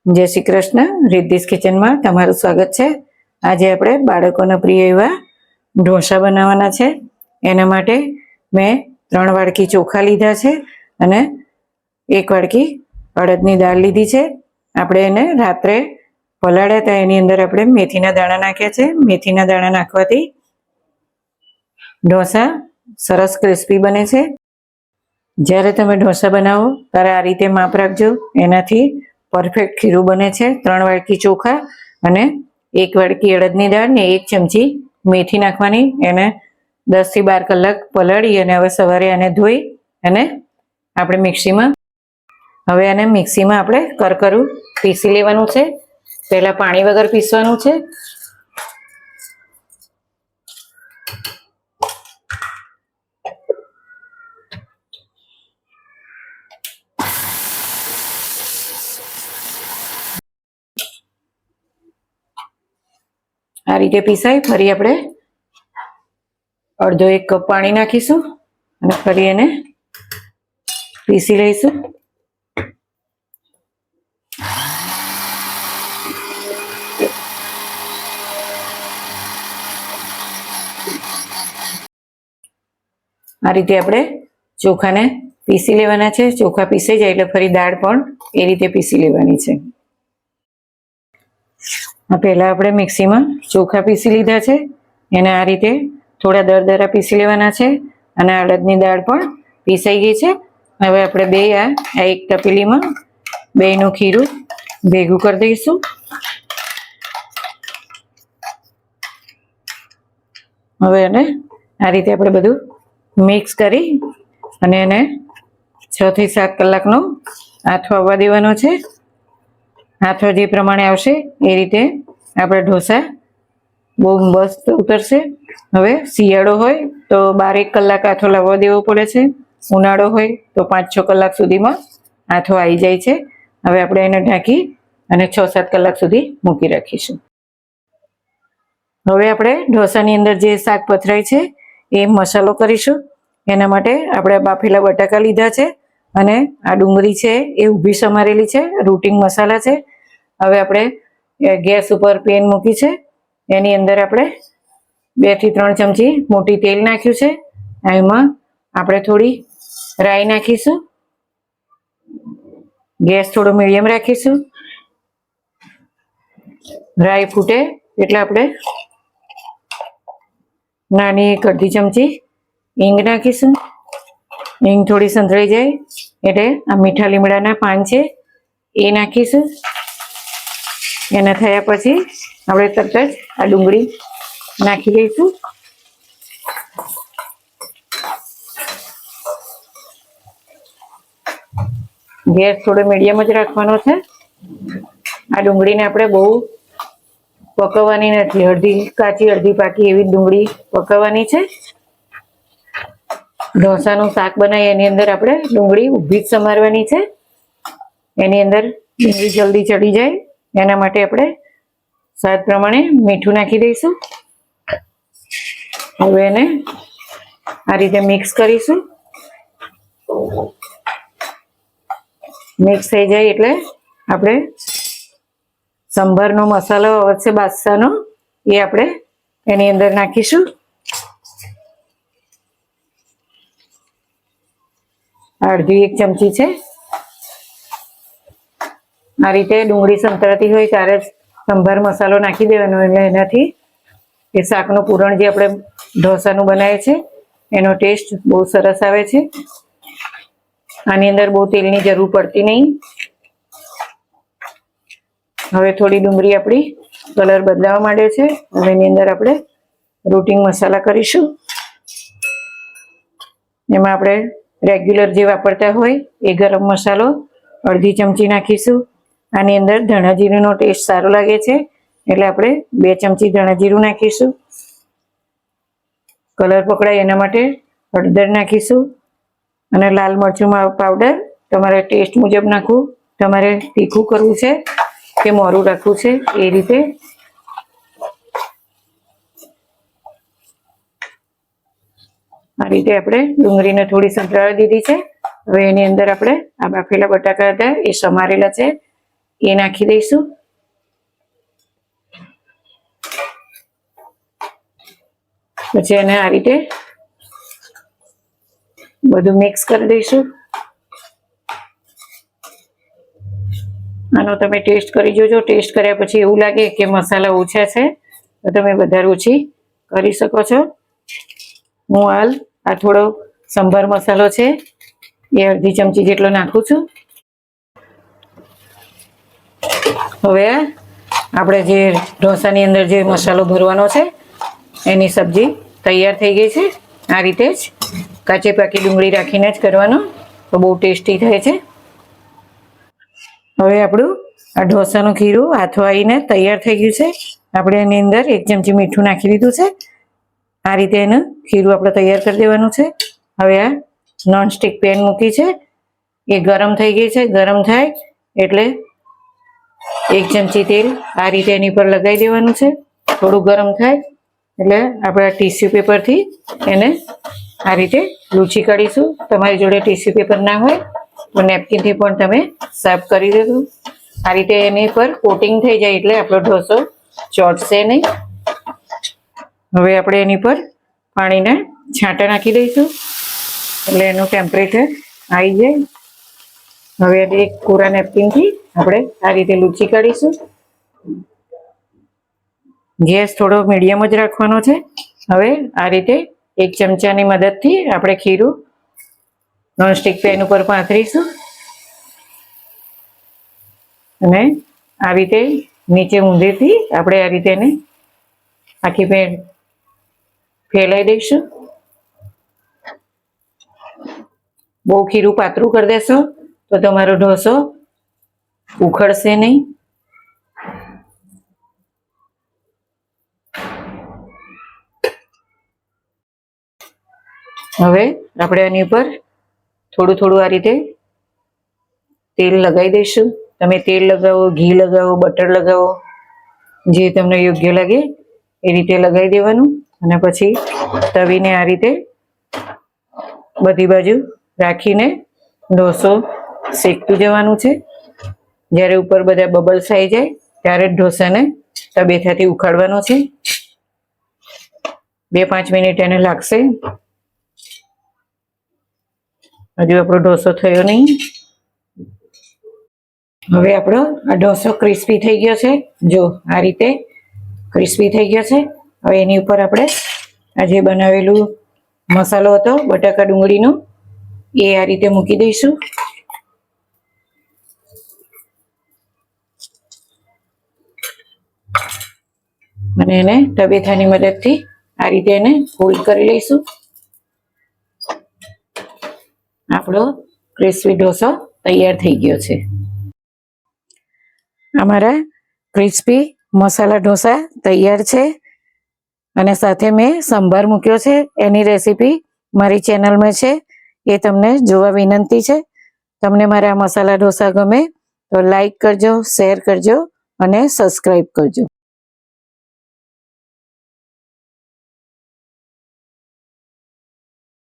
જય શ્રી કૃષ્ણ. રિદ્ધિસ કિચનમાં તમારું સ્વાગત છે. આજે આપણે બાળકોના પ્રિય એવા ઢોસા બનાવવાના છે. એના માટે મેં 3 વાડકી ચોખા લીધા છે અને 1 વાડકી અડદની દાળ લીધી છે. આપણે એને રાત્રે પલાળ્યા હતા. એની અંદર આપણે મેથીના દાણા નાખ્યા છે. મેથીના દાણા નાખવાથી ઢોસા સરસ ક્રિસ્પી બને છે. જ્યારે તમે ઢોસા બનાવો ત્યારે આ રીતે માપ રાખજો, એનાથી પરફેક્ટ ખીરું બને છે. 3 વાડકી ચોખા અને 1 વાડકી અડદની દાળ ને 1 ચમચી મેથી નાખવાની. એને 10 થી 12 કલાક પલાળી અને હવે સવારે આને ધોઈ અને આપણે મિક્સીમાં આપણે કરકરું પીસી લેવાનું છે. પહેલા પાણી વગર પીસવાનું છે. આ રીતે પીસાય. ફરી આપણે અડધો 1 કપ પાણી નાખીશું અને ફરી એને પીસી લઈશું. આ રીતે આપણે ચોખાને પીસી લેવાના છે. ચોખા પીસાઈ જાય એટલે ફરી દાળ પણ એ રીતે પીસી લેવાની છે. પહેલા આપણે મિક્સીમાં ચોખા પીસી લીધા છે. એને આ રીતે થોડા દરદરા પીસી લેવાના છે અને અડદની દાળ પણ પીસાઈ ગઈ છે. હવે આપણે આ એક તપેલીમાં બેયનું ખીરું ભેગું કરી દઈશું. હવે એને આ રીતે આપણે બધું મિક્સ કરી અને એને 6 થી 7 કલાકનો આથો આવવા દેવાનો છે. આથો જે પ્રમાણે આવશે એ રીતે આપણે ઢોસા બહુ મસ્ત ઉતરશે. હવે શિયાળો હોય તો 12-1 કલાક આથો લાવવા દેવો પડે છે. ઉનાળો હોય તો 5-6 કલાક સુધીમાં આથો આવી જાય છે. હવે આપણે એને ઢાંકી અને 6-7 કલાક સુધી મૂકી રાખીશું. હવે આપણે ઢોસાની અંદર જે શાક પથરાય છે એ મસાલો કરીશું. એના માટે આપણે બાફેલા બટાકા લીધા છે અને આ ડુંગળી છે એ ઊભી સમારેલી છે. રૂટિંગ મસાલા છે. હવે આપણે ગેસ ઉપર પેન મૂકી છે. એની અંદર આપણે 2 થી 3 ચમચી મોટી તેલ નાખ્યું છે. એમાં આપણે થોડી રાઈ નાખીશું. ગેસ થોડો મીડિયમ રાખીશું. રાઈ ફૂટે એટલે આપણે નાની 1 અડધી ચમચી હિંગ નાખીશું. હિંગ થોડી સંતળાઈ જાય એટલે આ મીઠા લીમડાના પાન છે એ નાખીશું. એના થયા પછી આપણે તરત જ આ ડુંગળી નાખી દઈશું. ગેસ થોડો મીડિયમ જ રાખવાનો છે. આ ડુંગળીને આપણે બહુ પકવવાની નથી. અડધી કાચી અડધી પાકી એવી ડુંગળી પકવવાની છે. ઢોસાનું શાક બનાવીએ એની અંદર આપણે ડુંગળી ઊભી જ સમારવાની છે. એની અંદર ડુંગળી જલ્દી ચડી જાય એના માટે આપણે સ્વાદ પ્રમાણે મીઠું નાખી દઈશું. હવે એને આ રીતે મિક્સ કરીશું. મિક્સ થઈ જાય એટલે આપણે સંભારનો મસાલો અવશ્ય બાદશાહનો એ આપણે એની અંદર નાખીશું. અડધી 1 ચમચી છે. આ રીતે ડુંગળી સંતળાતી હોય ત્યારે જ સંભાર મસાલો નાખી દેવાનો. એટલે એનાથી એ શાકનું પૂરણ જે આપણે ઢોસાનું બનાવીએ છીએ એનો ટેસ્ટ બહુ સરસ આવે છે. આની અંદર બહુ તેલની જરૂર પડતી નહીં. હવે થોડી ડુંગળી આપણી કલર બદલાવા માંડ્યો છે. હવે એની અંદર આપણે રૂટિંગ મસાલા કરીશું. એમાં આપણે રેગ્યુલર જે વાપરતા હોય એ ગરમ મસાલો અડધી ચમચી નાખીશું. આની અંદર ધાણા જીરુંનો ટેસ્ટ સારો લાગે છે એટલે આપણે 2 ચમચી ધાણા જીરું નાખીશું. કલર પકડાય એના માટે હળદર નાખીશું અને લાલ મરચું પાવડર તમારે ટેસ્ટ મુજબ નાખવું. તમારે તીખું કરવું છે કે મોરું રાખવું છે એ રીતે. આ રીતે આપણે ડુંગળીને થોડી સંતળાવી દીધી છે. હવે એની અંદર આપણે આ બાફેલા બટાકા હતા એ સમારેલા છે એ નાખી દઈશું. પછી એને આ રીતે બધું મિક્સ કરી દઈશું. આનો તમે ટેસ્ટ કરી જોજો. ટેસ્ટ કર્યા પછી એવું લાગે કે મસાલા ઓછા છે તો તમે વધારે ઓછી કરી શકો છો. હું હાલ આ થોડો સંભાર મસાલો છે એ અડધી ચમચી જેટલો નાખું છું. હવે આપણે જે ઢોસાની અંદર જે મસાલો ભરવાનો છે એની સબ્જી તૈયાર થઈ ગઈ છે. આ રીતે જ કાચી પાકી ડુંગળી રાખીને જ કરવાનો તો બહુ ટેસ્ટી થાય છે. હવે આપણું આ ઢોસાનું ખીરું આથવાઈને તૈયાર થઈ ગયું છે. આપણે એની અંદર 1 ચમચી મીઠું નાખી દીધું છે. આ રીતે એનું ખીરું આપણે તૈયાર કરી દેવાનું છે. હવે આ નોનસ્ટિક પેન મૂકી છે એ ગરમ થઈ ગઈ છે. ગરમ થાય એટલે 1 ચમચી તેલ આ રીતે એની પર લગાવી દેવાનું છે. થોડું ગરમ થાય એટલે આપણે ટીશ્યુ પેપરથી એને આ રીતે લૂછી કાઢીશું. તમારી જોડે ટીશ્યુ પેપર ના હોય તો નેપકિનથી પણ તમે સાફ કરી દેજો. આ રીતે એની પર કોટિંગ થઈ જાય એટલે આપણો ઢોસો ચોટશે નહીં. હવે આપણે એની પર પાણીના છાંટા નાખી દઈશું એટલે એનું ટેમ્પરેચર આવી જાય. હવે એક કોરા નેપકિનથી આપણે આ રીતે લૂછી કાઢીશું. ગેસ થોડો મીડિયમ જ રાખવાનો છે. હવે આ રીતે 1 ચમચાની મદદથી આપણે ખીરું નોનસ્ટિક પેન ઉપર પાથરીશું અને આ રીતે નીચે ઊંધેથી આપણે આ રીતે એને આખી પેન ફેલાઈ દઈશું. બહુ ખીરું પાતળું કરી દેશો તો તમારો ઢોસો ઉખડશે નહીં. હવે આપણે આની ઉપર થોડું થોડું આ રીતે તેલ લગાવી દઈશું. તમે તેલ લગાવો, ઘી લગાવો, બટર લગાવો, જે તમને યોગ્ય લાગે એ રીતે લગાવી દેવાનું. અને પછી તવીને આ રીતે બધી બાજુ રાખીને ઢોસો શેકતું જવાનું છે. જ્યારે ઉપર બધા બબલ્સ આવી જાય ત્યારે જ ઢોસાને તબેથાથી ઉખાડવાનો છે. 2-5 મિનિટ એને લાગશે. હજુ આપણો ઢોસો થયો નહીં. હવે આપણો આ ઢોસો ક્રિસ્પી થઈ ગયો છે. જો આ રીતે ક્રિસ્પી થઈ ગયો છે. હવે એની ઉપર આપણે આ જે બનાવેલું મસાલો હતો બટાકા ડુંગળીનો એ આ રીતે મૂકી દઈશું. અને એને તબેથાની મદદથી આ રીતે એને ફોલ્ડ કરી લઈશું. આપણો ક્રિસ્પી ઢોસો તૈયાર થઈ ગયો છે. અમારા ક્રિસ્પી મસાલા ઢોસા તૈયાર છે અને સાથે મેં સંભાર મૂક્યો છે. એની રેસીપી મારી ચેનલમાં છે, એ તમને જોવા વિનંતી છે. તમને મારા મસાલા ઢોસા ગમે તો લાઈક કરજો, શેર કરજો અને સબસ્ક્રાઈબ કરજો.